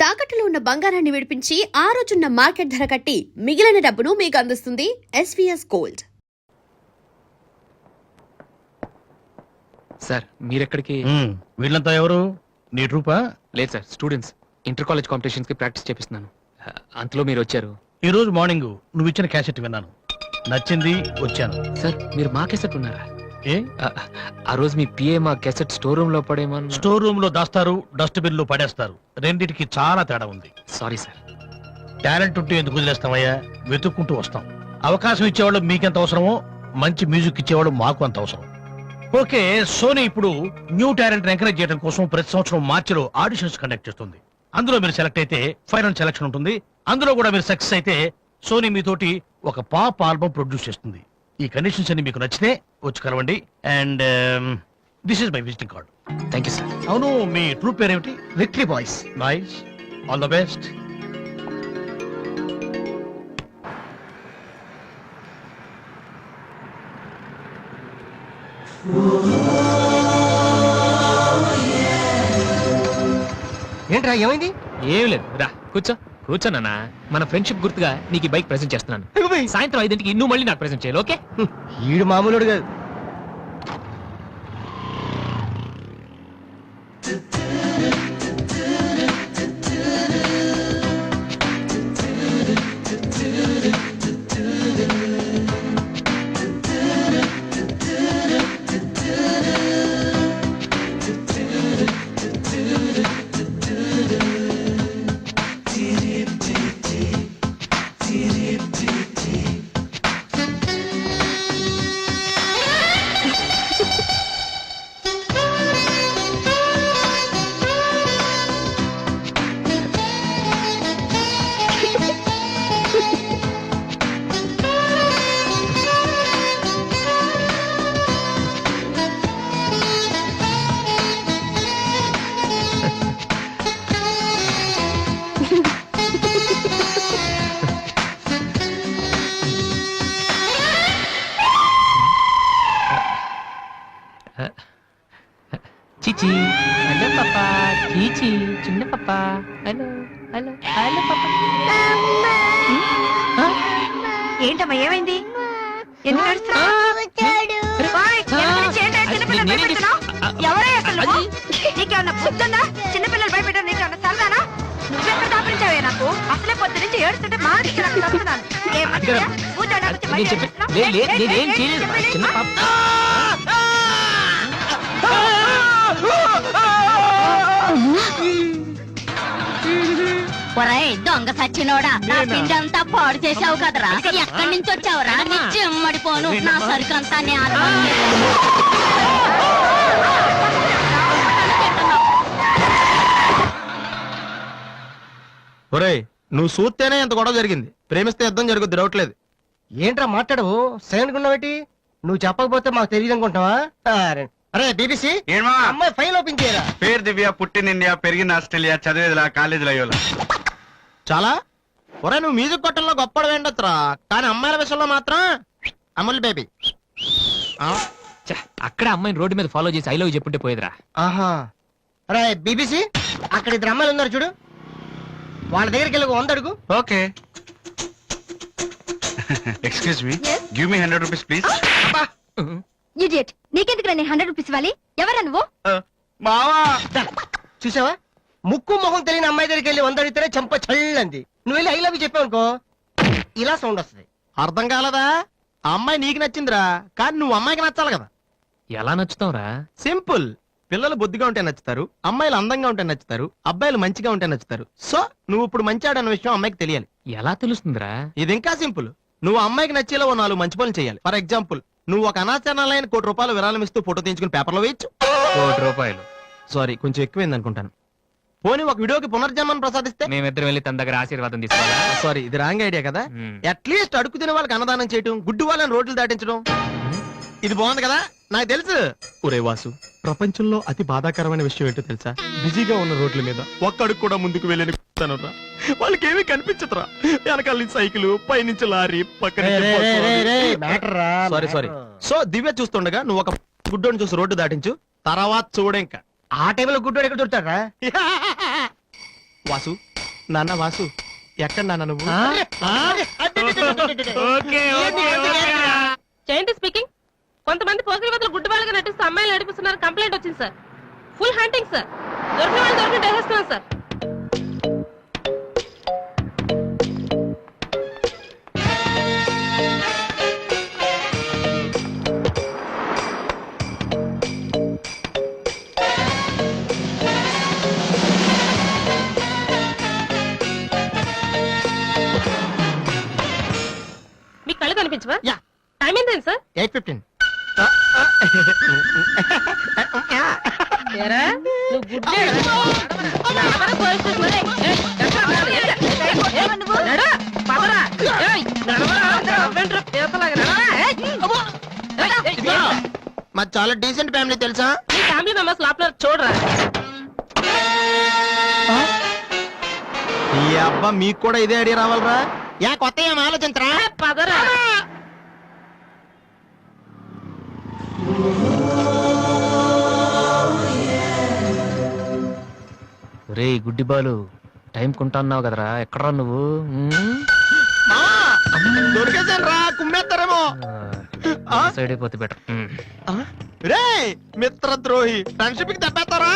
తాకట్టులో ఉన్న బంగారాన్ని విడిపించి ఆ రోజున్న మార్కెట్ ధర కట్టి మిగిలిన డబ్బును మీకు అందిస్తుంది ఎస్వీఎస్ గోల్డ్. సార్ మీరెక్కడికి? వీళ్ళంతా ఎవరు? నీ ట్రూపా? లేదు sir, students. Inter college competitions కి ప్రాక్టీస్ చేపిస్తున్నాను. అంతలో మీరు వచ్చారు. ఈ రోజు మార్నింగ్ నువ్వు ఇచ్చిన క్యాసెట్ విన్నాను, నచ్చింది, వచ్చాను. సార్ మీరు మా కెసెట్ ఉన్నారా? ఏ ఆ రోజు మీ పిఏ మా కెసెట్ స్టోర్ రూమ్ లో పడేమన్నా? స్టోర్ రూమ్ లో దాస్తారు, డస్ట్బిన్ లో పడేస్తారు. రెండిటికి చాలా తేడా ఉంది. Sorry sir. టాలెంట్ ఉంటే ఎందుకు వదిలేస్తామయ్యా? వెతుక్కుంటూ వస్తాం. అవకాశం ఇచ్చేవాళ్ళు మీకెంత అవసరమో మంచి మ్యూజిక్ ఇచ్చేవాళ్ళు మాకు అంత అవసరం. ఓకే, సోనీ ఇప్పుడు న్యూ టాలెంట్ ఎంకరేజ్ చేయడం కోసం ప్రతి సంవత్సరం మార్చిలో ఆడిషన్స్ కండక్ట్ చేస్తుంది. అందులో మీరు సెలెక్ట్ అయితే ఫైనల్ సెలక్షన్ ఉంటుంది. అందులో కూడా మీరు సక్సెస్ అయితే సోనీ మీతోటి ఒక పాప్ ఆల్బమ్ ప్రొడ్యూస్ చేస్తుంది. ఈ కండిషన్స్ అన్ని మీకు నచ్చితే వచ్చి కలవండి. And this is my visiting card. Thank you sir. అవును, మీ ట్రూప్ పేరేమిటి? Victory boys. Nice, all the best. ఏంట్రా ఏమైంది? ఏం లేదు, రా కూర్చో. కూర్చోనన్నా, మన ఫ్రెండ్షిప్ గుర్తుగా నీకు ఈ బైక్ ప్రెజెంట్ చేస్తున్నాను. సాయంత్రం 5ంటికి నువ్వు మళ్ళీ నాకు ప్రెజెంట్ చేయాలి, ఓకే? ఈడు మామూలుడు కాదు. చీచి, హలో పాపా. చీచి, చిన్న పాపా. హలో హలో హలో పాపా. ఏంటమ్మా ఏమైంది? ఎందుకు ఏడుస్తున్నావ్? ఓయ్, ఎందుకు నీ చేయి దాటి చిన్నపిల్లలు భయపెడుతున్నావ్? ఎవరే అసలు నువ్వు? నీకేమన్నా బుద్ధుందా? చిన్నపిల్లలు భయపెట్టడం నీకేమన్నా సరదానా? నువ్వెక్కడ దాపించావే నాకు? అసలే పొద్దు నుంచి ఏడుస్తుంటే మా ఇంటికి నాకు వస్తున్నాను. చిన్న పాప. ఒరేయ్ దొంగ సచ్చినోడా, నా పిండి అంతా పాడు చేసావు కదరా. ఎక్కడి నుంచి వచ్చావురా? నీ చెమ్మడిపోను, నా సరుకంతా ఒరేయ్, నువ్వు చూస్తేనే ఎంత గొడవ జరిగింది. ప్రేమిస్తే యుద్ధం జరుగుద్ది, డౌట్ లేదు. ఏంట్రా మాట్లాడవు? సైలెంట్ ఉన్నావేటి? నువ్వు చెప్పకపోతే మాకు తెలియదు అనుకుంటావా? అరే బీబీసీ, అమ్మాయి ఫైల్ ఓపెన్ చేయరా. పేరు దివ్య, పుట్టిన ఇండియా, పెరిగిన ఆస్ట్రేలియా, చదివేదిలా కాలేజీలో అయ్యోలా. చాలా ఒరే, నువ్వు మ్యూజిక్ కొట్టంలో గొప్ప వేండొచ్చురా, కానీ అమ్మాయిల విషయంలో మాత్రం అమూల్ బేబీ. అక్కడ అమ్మాయిని రోడ్డు మీద ఫాలో చేసి ఐ లవ్ చెప్పుంటే పోయేదిరా. ఆహా, అరే బీబీసీ, అక్కడ ఇద్దరు అమ్మాయిలు ఉన్నారు చూడు, వాళ్ళ దగ్గరికి వెళ్ళి 100 అడుగు. Okay. Excuse me, give me 100 rupees please. Idiot, నీకెందుకు నీ 100 రూపీస్ ఇవ్వాలి? ఎవరా నువ్వు? మావా, చూసావా, ముక్కు మొహం తెలియని అమ్మాయి దగ్గరికి వెళ్ళి 100 అడిగితేనే చంప చల్లంది. నువ్వు వెళ్ళి ఐ లవ్ యూ చెప్పావు అనుకో, ఇలా సౌండ్ వస్తుంది. అర్థం కాలదా? ఆ అమ్మాయి నీకు నచ్చిందిరా, కానీ నువ్వు అమ్మాయికి నచ్చాలి కదా. ఎలా నచ్చుతావురా? సింపుల్. పిల్లలు బొద్దుగా ఉంటే నచ్చుతారు, అమ్మాయిలు అందంగా ఉంటే నచ్చుతారు, అబ్బాయిలు మంచిగా ఉంటే నచ్చుతారు. సో నువ్వు ఇప్పుడు మంచివాడన్న విషయం అమ్మాయికి తెలియాలి. ఎలా తెలుస్తుందిరా? ఇది ఇంకా సింపుల్. నువ్వు అమ్మాయికి నచ్చేలా 4 మంచి పనులు చేయాలి. ఫర్ ఎగ్జాంపుల్, నువ్వు ఒక అనాచరణలైన ₹1,00,00,000 విరాళం ఇస్తూ ఫోటో తీయించుకుని పేపర్లో వేయచ్చు. ₹1,00,00,000? సారీ, కొంచెం ఎక్కువైంది అనుకుంటాను. పోనీ ఒక వీడియోకి పునర్జన్మను ప్రసాదిస్తే? మేమిద్దరం వెళ్ళి తన దగ్గర ఆశీర్వాదం తీసుకోవాలా? సారీ, ఇది రాంగ్ ఐడియా కదా. అట్లీస్ట్ అడుగు తినే వాళ్ళకి అన్నదానం చేయటం, గుడ్డు వాళ్ళని రోడ్లు దాటించడం, ఇది బాగుంది కదా. నాకు తెలుసు. ఒరే వాసు, ప్రపంచంలో అతి బాధాకరమైన విషయం ఏంటో తెలుసా? బిజీగా ఉన్న రోడ్ల మీద ఒక్కడుగు కూడా ముందుకు వెళ్ళని వాళ్ళకి ఏమీ కనిపించదురా. వెనకాల సైకిల్, పైనుంచి లారీ, పక్కన సారీ. సో దివ్య చూస్తుండగా నువ్వు ఒక గుడ్డోని చూసి రోడ్డు దాటించు, తర్వాత చూడ. ఇంకా ఆ టైంలో గుడ్డోడు ఎక్కడ దొరుకుతాడా? వాసు, నాన్న వాసు ఎక్కడ నాన్న నువ్వు జయంతి స్పీకింగ్. కొంతమంది పోకిరి వద్దలు గుడ్డి వాళ్ళగా నటిస్తూ అమ్మాయిలు నడిపిస్తున్నారు. కంప్లైంట్ వచ్చింది సార్. Full hunting sir. దొరికిన వాళ్ళు దొరికిన వేసేస్తున్నాం సార్. మీకు కళ్ళు కనిపించవా? యా. టైం ఏంటండి సార్? 8:15. ఏరా, నువ్వు గుడ్డేడా? నడవరా పోలీస్ స్టేషన్ మరి. ఏయ్, ఎక్కడ ఉన్నాడు? నడు, పదరా. ఏయ్, నడవరా. నడవండ్రా, పీతలాగా నడవరా. ఏయ్, అబ్బో. ఏయ్, ఏయ్, ఇదిగో, మాది చాలా డీసెంట్ ఫ్యామిలీ తెలుసా? మీ ఫ్యామిలీ మెంబర్స్ లోపల చూడరా. ఈ అబ్బా మీకు కూడా ఇదే ఐడియా రావాలరా? యా కొత్త ఏం ఆలోచించరా? ఏయ్, పదరా. రే గుడ్డి బాలు, టైం కొంటున్నావు కదరా, ఎక్కడరా నువ్వు? దొరికేసాను రా, కుమ్మేస్తారేమో. సైడ్ అయిపోతే బెటర్. రే మిత్రద్రోహి, ఫ్రెండ్షిప్ కి దెబ్బేస్తారా?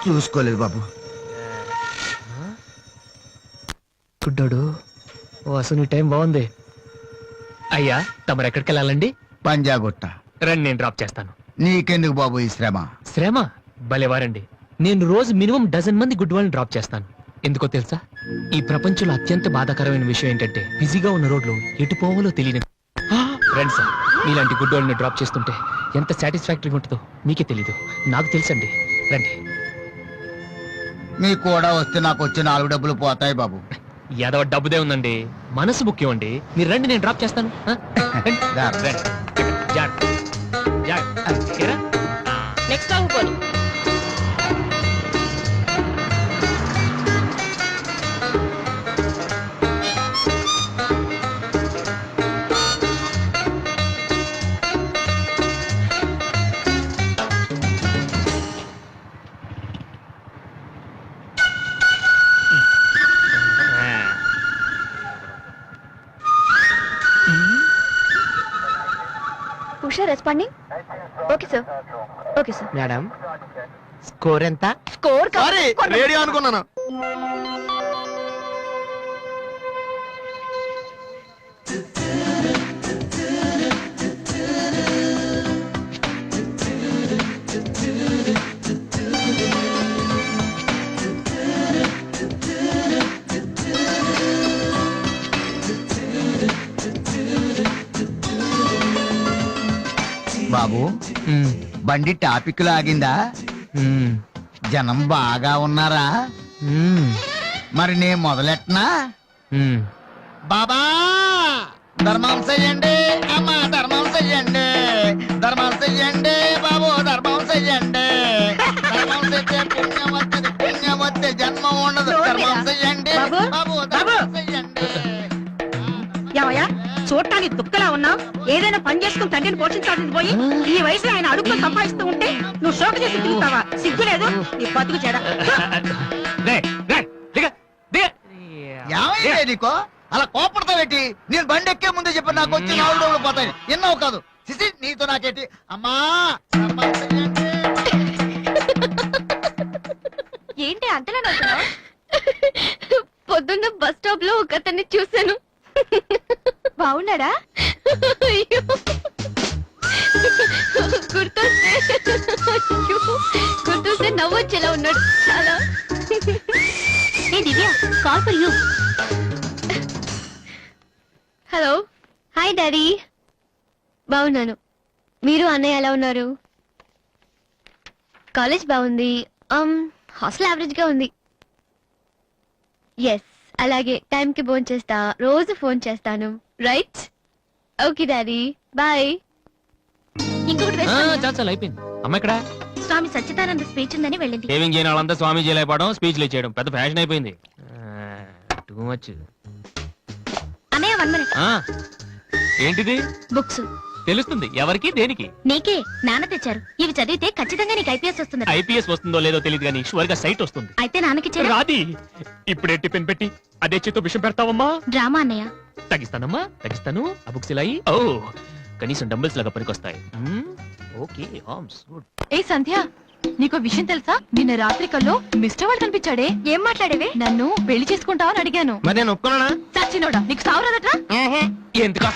చూసుకోలేదు బాబు. గుడ్డాడు, ఓ అసలు నీ టైం బాగుంది. అయ్యా, తమరు ఎక్కడికి వెళ్ళాలండి? పంజాగుట్ట. రండి, నేను డ్రాప్ చేస్తాను. నీకెందుకు బాబు ఈ శ్రమ? శ్రమ భలేవారండి. నేను రోజు మినిమం డజన్ మంది గుడ్ వాళ్ళని డ్రాప్ చేస్తాను. ఎందుకో తెలుసా? ఈ ప్రపంచంలో అత్యంత బాధాకరమైన విషయం ఏంటంటే బిజీగా ఉన్న రోడ్లు ఎటు పోవాలో తెలియని రండి సార్. మీలాంటి గుడ్ వాళ్ళని డ్రాప్ చేస్తుంటే ఎంత సాటిస్ఫాక్టరీగా ఉంటుందో మీకే తెలీదు, నాకు తెలుసండి. రండి. నీకు కూడా వస్తే నాకు వచ్చే 4 డబ్బులు పోతాయి బాబు. ఏదో డబ్బుదే ఉందండి, మనసు ముఖ్యం అండి. మీరు రండి, నేను డ్రాప్ చేస్తాను. ఆ? రండి. రా. రండి. జాగ్రత్త. జాగ్రత్త. ఏరా? నెక్స్ట్ సాంగ్ పోను. Usha responding. Okay sir. Okay sir. Madam score ఎంత? స్కోర్ సారీ, రేడియో అనుకున్నాను. బాబు, మ్మ్. బండి టాపిక్ లాగిందా? మ్మ్. జనం బాగా ఉన్నారా? మ్మ్. మరి నేను మొదలెట్టనా? మ్మ్. బాబా ధర్మం చెయ్యండి, అమ్మా ధర్మం చెయ్యండి, ధర్మం చెయ్యండి బాబు, ధర్మం చెయ్యండి. ధర్మం చేస్తే పుణ్యం వస్తుంది, పుణ్యం వస్తే జన్మ ఉండదు. ధర్మం చెయ్యండి బాబు, బాబు, ధర్మం చెయ్యండి. ఏమయ్యా, చూడటానికి దుఃఖలా ఉన్నావు. ఏదైనా పని చేసుకుని తండ్రిని పోషించాల్సింది పోయి ఈ వయసులో ఆయన అడుగులో సంపాదిస్తూ ఉంటే నువ్వు షోక చేసి తిరుగుతావా? సిగ్గు లేదు నీ బతుకు చెడ. రే, రే, దిగ, దిగ. ఏమైంది నీకో అలా కోపడతావేటి? నేను బండి ఎక్కే ముందే చెప్పి నాకు వచ్చి 4 డబ్బులు పోతాయి. ఎన్నో కాదు సిసి, నీతో నాకేటి? అమ్మా ధర్మం చెయ్యండి. ఏంటి అంతలా నవ్వుతున్నావు? పొద్దున్న బస్ స్టాప్ లో ఒక అతన్ని చూశాను. బాగున్నాడా? అయ్యో, గుర్తొస్తే అయ్యో, గుర్తొస్తే నవ్వొచ్చేలా ఉన్నాడు చాలా. ఏ Divya, call for you. Hello, hi daddy. బాగున్నాను. మీరు అన్నయ్య ఎలా ఉన్నారు? కాలేజ్ బాగుంది. హాస్టల్ యావరేజ్ గా ఉంది. ఎస్, అలాగే టైంకి ఫోన్ చేస్తా, రోజు ఫోన్ చేస్తాను. రైట్? Okay daddy, bye. ఇంకొకటి ఆ, చాలు చాలు, అయిపోయింది. అమ్మ ఇక్కడ స్వామి సచ్చిదానంద స్పీచ్ ఉందని వెళ్ళింది. సేవింగ్ చేయని వాళ్ళంతా స్వామీజీ అయిపోవడం, స్పీచ్లు ఇచ్చేయడం పెద్ద ఫ్యాషన్ అయిపోయింది. Too much. అన్నయ్య 1 minute. ఏంటిది? బుక్స్ తెలుస్తుంది ఎవరికి దేనికి. నీకే నాన్న తెచ్చారు. ఇవి చదివితే ఖచ్చితంగా నీకు ఐపీఎస్ వస్తుంది. ఐపీఎస్ వస్తుందో లేదో తెలియదు కానీ షువర్ గా సైట్ వస్తుంది. అయితే నాన్నకి రాది ఇప్పుడే టిఫిన్ పెట్టి అదే చేతో విషయం పెడతావమ్మా. డ్రామా అన్నయ్య. తగ్గిస్తానమ్మా తగ్గిస్తాను. ఆ బుక్స్ ఇలా ఓ కనీసం డంబుల్స్ లాగా పనికొస్తాయి. Okay arms good. ఏ సంధ్య, నీకు విషయం తెలుసా? నిన్న రాత్రి కల్లో మిస్టర్ వాడు కనిపించాడే. ఏం మాట్లాడేవే? నన్ను పెళ్లి చేసుకుంటావని అడిగాను. మరి నేను ఒప్పుకున్నానా? సచ్చినోడా, నీకు సావరాదట్రా? ఎందుకు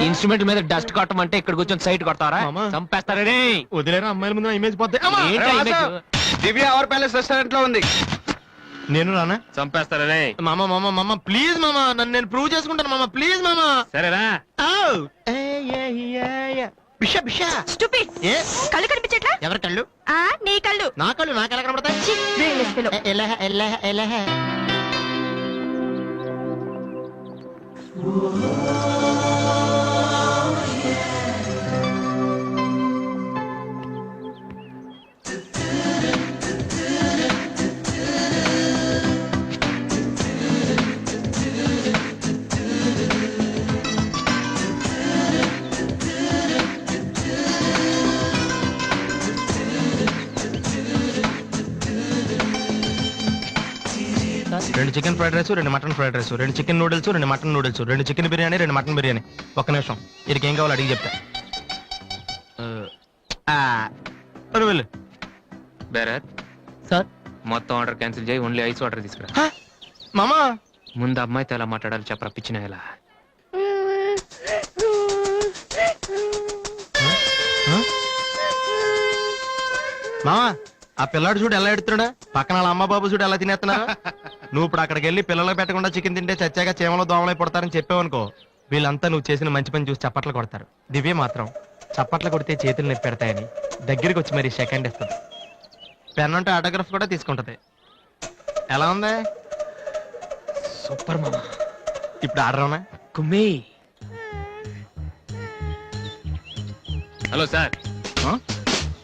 ఇన్స్ట్రుమెంట్ మీద డస్ట్ కొట్టమంటే ఇక్కడ కూర్చొని సైట్ కొడతారా? మామా. చంపేస్తారే. వదిలేరా, అమ్మాయిల ముందు ఇమేజ్ పోతే. ఏంటా image? Divya our palace restaurant లో ఉంది. నేను రానా? చంపేస్తారే. మామ మామ మామ ప్లీజ్ మామ, నన్ను నేను ప్రూవ్ చేసుకుంటాను మామ, ప్లీజ్ మామ. సరేరా. బిషా బిషా. Stupid. ఏ కళ్ళు కనిపించట్లా? ఎవరి కళ్ళు? నీ కళ్ళు. నా కళ్ళు నాకు ఎలా కనబడతాయి? Brainless fellow. ఎలా రెండు చికెన్ ఫ్రైడ్ రైస్, రెండు మటన్ ఫ్రైడ్ రైస్, రెండు చికెన్ నూడిల్స్, రెండు మటన్ నూడిల్స్, రెండు చికెన్ బిర్యానీ, రెండు మటన్ బిర్యానీ. ఒక్క నిమిషం, వీరికి ఏం కావాలో అడిగి చెప్తా. వెళ్ళు. బెరత్ సార్ మొత్తం ఆర్డర్ క్యాన్సిల్ చేయి. ఓన్లీ ఐస్ వాటర్ తీసుకురా. మామా ముందు అమ్మాయితో ఎలా మాట్లాడాలి చెప్పరా పిచ్చిన ఎలా. మామా ఆ పిల్లాడు చూడు ఎలా ఎడుతున్నాడా, పక్కన వాళ్ళ అమ్మ బాబు చూడు ఎలా తినేస్తున్నా. నువ్వు ఇప్పుడు అక్కడికి వెళ్ళి పిల్లలు పెట్టకుండా చికెన్ తింటే చచ్చాక చీమలో దోమలై పడతారని చెప్పావనుకో, వీళ్ళంతా నువ్వు చేసిన మంచి పని చూసి చప్పట్లు కొడతారు. దివ్య మాత్రం చప్పట్లు కొడితే చేతులు నొప్పి పెడతాయని దగ్గరికి వచ్చి మరీ సెకండ్ ఇస్తుంది. పెన్ అంటే ఆటోగ్రాఫ్ కూడా తీసుకుంటది. ఎలా ఉంది? సూపర్ మామా. ఇప్పుడు ఆడరావునా? కుమ్మి. హలో సార్,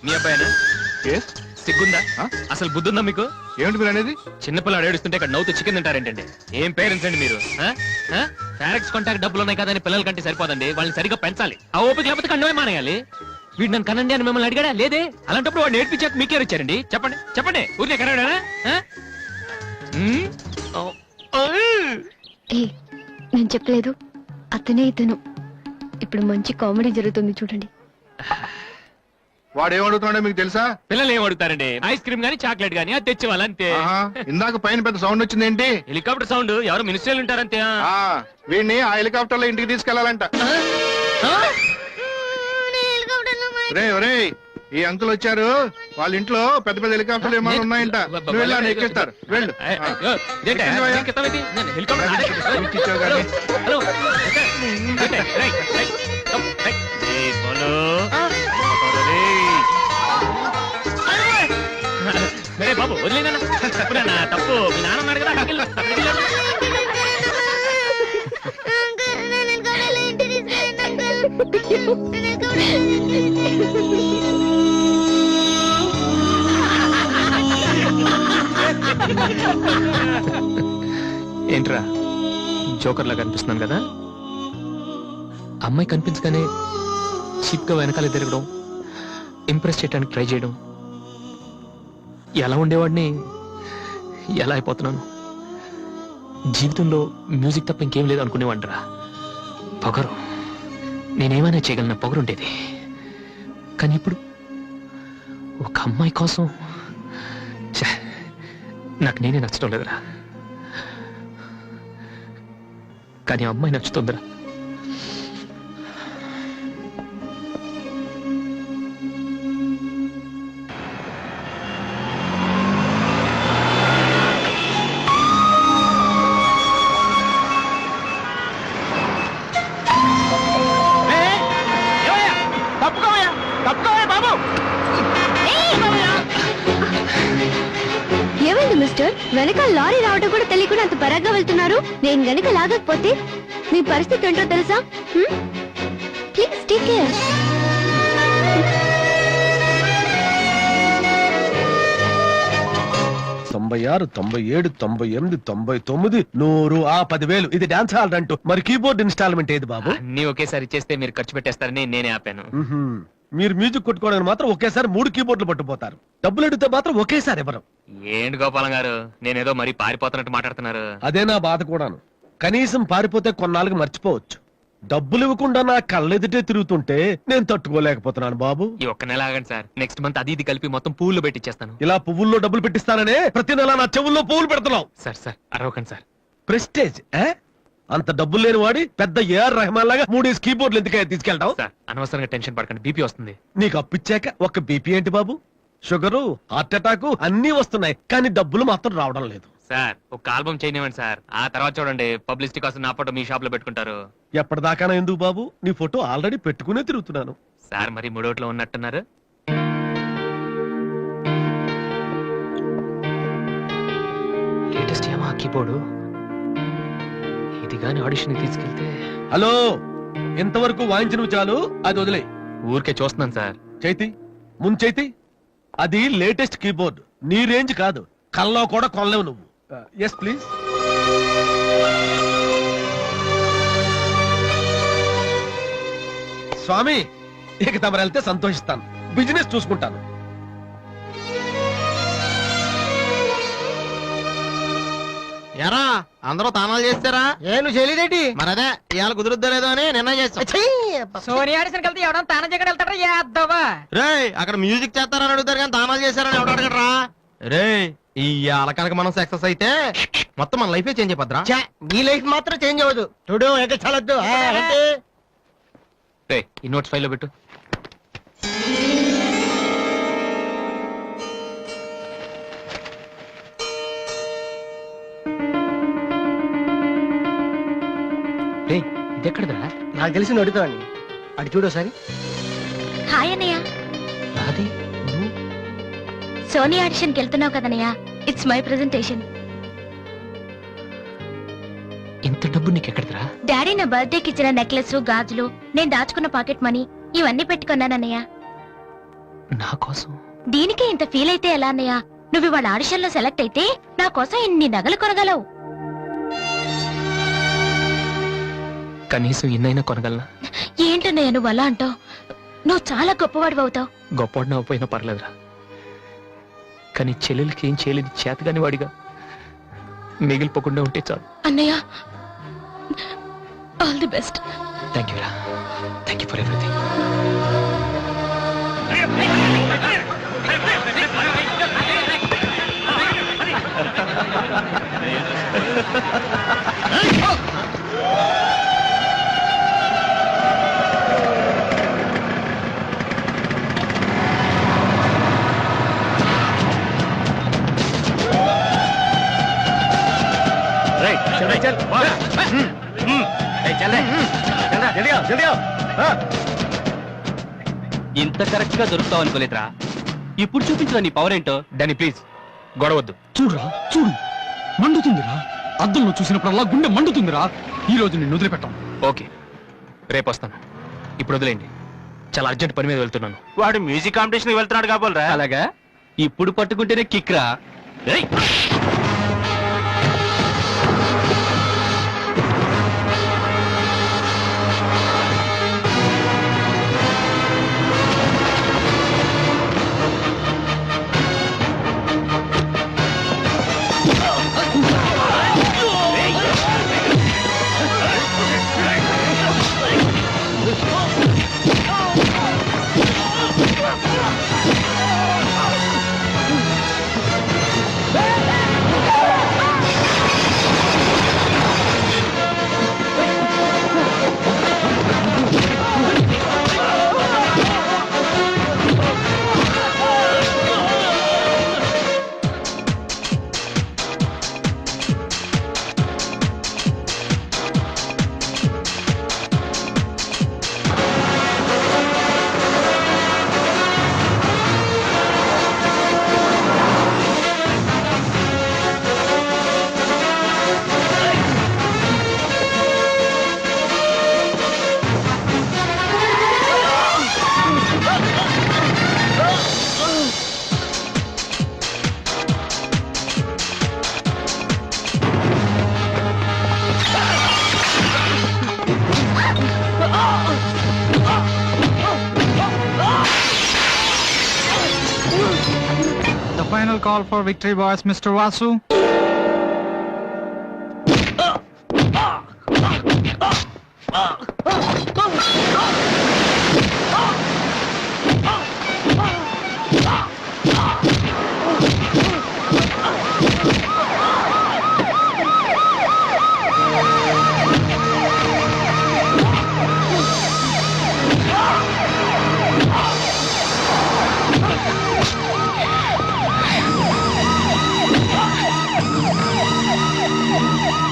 మీ అబ్బాయినా? సిగ్గుందా? అసలు బుద్ధుందా మీకు? ఏమిటి మీరు అనేది? చిన్నపిల్లలు ఏడుస్తుంటే ఇక్కడ నవ్వుతూ చికెన్ తింటారేంటండి? ఏం పేరెంట్స్ అండి మీరు? ఫారెక్స్ కాంటాక్ట్ డబ్బులు ఉన్నాయి కదా అని పిల్లల కంటే సరిపోదండి, వాళ్ళని సరిగ్గా పెంచాలి. ఆ ఓపిక లేకపోతే కండమే మానేయాలి. వీడు నన్ను కనండి అని మిమ్మల్ని అడిగాడా? లేదే. అలాంటప్పుడు వాడు నేర్పించాక మీకే వచ్చారండి. చెప్పండి చెప్పండి, ఊరికే కనడానా? నేను చెప్పలేదు, అతనే ఇతను. ఇప్పుడు మంచి కామెడీ జరుగుతుంది చూడండి. వాడు ఏమడుగుతున్నాడో మీకు తెలుసా? పిల్లలు ఏం అడుగుతారండి? ఐస్ క్రీమ్ గానీ చాక్లెట్ గానీ అది తెచ్చేవాళ్ళు అంతే. ఇందాక పైన పెద్ద సౌండ్ వచ్చింది ఏంటి? Helicopter sound. ఎవరు మినిస్టర్లు ఉంటారంతే. వీడిని ఆ హెలికాప్టర్ లో ఇంటికి తీసుకెళ్లాలంట. ఒరే ఈ అంకుల్ వచ్చారు, వాళ్ళ ఇంట్లో పెద్ద పెద్ద హెలికాప్టర్లు ఏమైనా ఉన్నాయంట. నువ్వు వెళ్ళి ఆయన ఎక్కిస్తారు. వెళ్ళు. ఎక్కించావు కానీ. బాబు వదిలేనా? తప్పు మీ నాన్న ఉన్నాడు కదా. ఏంట్రా జోకర్ లాగా కనిపిస్తున్నాను కదా? అమ్మాయి కనిపించగానే చీప్ గా వెనకాల తిరగడం, ఇంప్రెస్ చేయడానికి ట్రై చేయడం, ఎలా ఉండేవాడిని ఎలా అయిపోతున్నాను. జీవితంలో మ్యూజిక్ తప్ప ఇంకేం లేదు అనుకునేవాడిరా. పొగరు, నేనేమైనా చేయగలన పొగరుండేది. కానీ ఇప్పుడు ఒక అమ్మాయి కోసం నాకు నేనే నచ్చడం లేదురా. కానీ అమ్మాయి నచ్చుతుందిరా. ఏమైంది మిస్టర్? వెనకాల లారీ రావడం కూడా తెలియకుండా అంత పరాగ్గా వెళ్తున్నారు. నేను గనుక లాగకపోతే మీ పరిస్థితి ఏంటో తెలుసా? Please take care. 96 97 98 99 100 10,000 ఇది డాన్స్ హాల్ అంటూ మరి కీబోర్డ్ ఇన్స్టాల్మెంట్ ఏది బాబు? అన్ని ఒకేసారి ఇచ్చేస్తే మీరు ఖర్చు పెట్టేస్తారని నేనే ఆపాను. మీరు మ్యూజిక్ కొట్టుకోవడానికి మాత్రం ఒకేసారి 3 కీబోర్డులు పట్టుకుపోతారు. డబ్బులు అడిగితే మాత్రం ఒకేసారి ఇవ్వరు. ఏంటి గోపాలం గారు, నేనేదో మరీ పారిపోతున్నట్టు మాట్లాడుతున్నారు. అదే నా బాధ కూడాను. కనీసం పారిపోతే కొన్నాళ్ళకి మర్చిపోవచ్చు. డబ్బులు ఇవ్వకుండా నా కళ్ళెదుటే తిరుగుతుంటే నేను తట్టుకోలేకపోతున్నాను బాబు. ఈ ఒక్క నెల ఆగండి సార్, నెక్స్ట్ మంత్ అది ఇది కలిపి మొత్తం పూల్లో పెట్టిచ్చేస్తాను. ఇలా పువ్వుల్లో డబ్బులు పెట్టిస్తాననే ప్రతి నెల నా చెవుల్లో పువ్వులు పెడుతున్నావు. సార్ సార్ అరవకండి సార్. ప్రెస్టేజ్ అంత డబ్బులు లేని వాడి పెద్ద ఏఆర్ రెహమాన్ లాగా 3 కీబోర్డులు ఎందుకయ్యా తీసుకెళ్తావు? సార్ అనవసరంగా టెన్షన్ పడకండి, బీపీ వస్తుంది. నీకు అప్పిచ్చాక ఒక బీపీ ఏంటి బాబు? షుగరు, హార్ట్ అటాక్ అన్ని వస్తున్నాయి, కానీ డబ్బులు మాత్రం రావడం లేదు. సార్ ఒక ఆల్బమ్ చేయనివ్వండి సార్, ఆ తర్వాత చూడండి పబ్లిసిటీ కోసం నా ఫోటో మీ షాప్ లో పెట్టుకుంటారు. ఎప్పటిదాకానా ఎందుకు బాబు? నీ ఫోటో ఆల్రెడీ పెట్టుకునే తిరుగుతున్నాను. సార్ మరి మూడోట్లో ఉన్నట్టున్నారు. లేటెస్ట్ ఏమా కీబోర్డు, ఇది గాని ఆడిషన్ తీసుకెళ్తే. హలో, ఇంతవరకు వాయించిన చాలు, అది వదిలే. ఊరికే చూస్తున్నాను సార్. చైతి ముంచైతి, అది లేటెస్ట్ కీబోర్డ్, నీ రేంజ్ కాదు, కల్లో కూడా కొనలేవు నువ్వు. Yes please. స్వామి, ఇక తమరు వెళ్తే సంతోషిస్తాను, బిజినెస్ చూసుకుంటాను. ఎరా అందరూ తానాలు చేస్తారా? నువ్వు చేయలేదేటి? మరి అదే ఇవాళ కుదురుద్దో లేదో అని నిర్ణయం చేస్తా. సోనియా ఆడిషన్ కలిసి ఎవడం తానం చేయడం వెళ్తారా యాదవా? రేయ్ అక్కడ మ్యూజిక్ చేస్తారని అడుగుతారు కానీ తానాలు చేశారని ఎవడు అడగడరా? రేయ్ ఈ కనుక మనం సక్సెస్ అయితే మొత్తం మన లైఫే చేంజ్ అయిపోద్రా. నీ లైఫ్ మాత్రం చేంజ్ అవ్వదు. చూడు ఎక్కడ చాలద్దు. రేయ్, ఈ నోట్స్ ఫైల్లో పెట్టు. రేయ్, ఇది ఎక్కడదా? నాకు తెలిసి అడుగుతావని అడి చూడు ఒకసారి. హాయ్ అన్నయ్య. అది సోనీ ఆడిషన్కి వెళ్తున్నావు కదన్నయ్య, ఇట్స్ మై ప్రెజెంటేషన్. ఇంత డబ్బు నీకు ఎక్కడదరా? డాడీ నా బర్త్డేకి ఇచ్చిన నెక్లెస్, గాజులు, నేను దాచుకున్న పాకెట్ మనీ ఇవన్నీ పెట్టుకున్నానన్నయ్య. నా కోసం? దీనికే ఇంత ఫీల్ అయితే ఎలా అన్నయ్య? నువ్వు ఇవాళ ఆడిషన్ లో సెలెక్ట్ అయితే నా కోసం ఇన్ని నగలు కొనగలవు. కనీసం ఇన్నైనా కొనగలనా? ఏంటన్నయ్య నువ్వు అలా అంటావు? నువ్వు చాలా గొప్పవాడు అవుతావు. గొప్పవాడిని అవ్వపోయినా పర్లేదురా, కానీ చెల్లెలకి ఏం చేయలేదు చేతగాని వాడిగా మిగిలిపోకుండా ఉంటే చాలు. అన్నయ్య, all the best. Thank you రా, థ్యాంక్ యూ ఫర్ ఎవ్రీథింగ్. ఇంత కరెక్ట్ గా దొరుకుతావు అనుకోలేదురా. ఇప్పుడు చూపించు నీ పవర్ ఏంటో. డానీ ప్లీజ్ గొడవద్దు. చూడురా చూడు, మండుతుందిరా. అద్దంలో చూసినప్పుడల్లా గుండె మండుతుందిరా. ఈ రోజు నిన్ను వదిలిపెట్టాం. ఓకే, రేపు వస్తాను. ఇప్పుడు వదిలేండి, చాలా అర్జెంట్ పని మీద వెళ్తున్నాను. వాడు మ్యూజిక్ కాంపిటీషన్ వెళ్తున్నాడు కాబోలరా. అలాగా ఇప్పుడు పట్టుకుంటేనే కిక్ రా. final call for victory, boys, Mr. Vasu.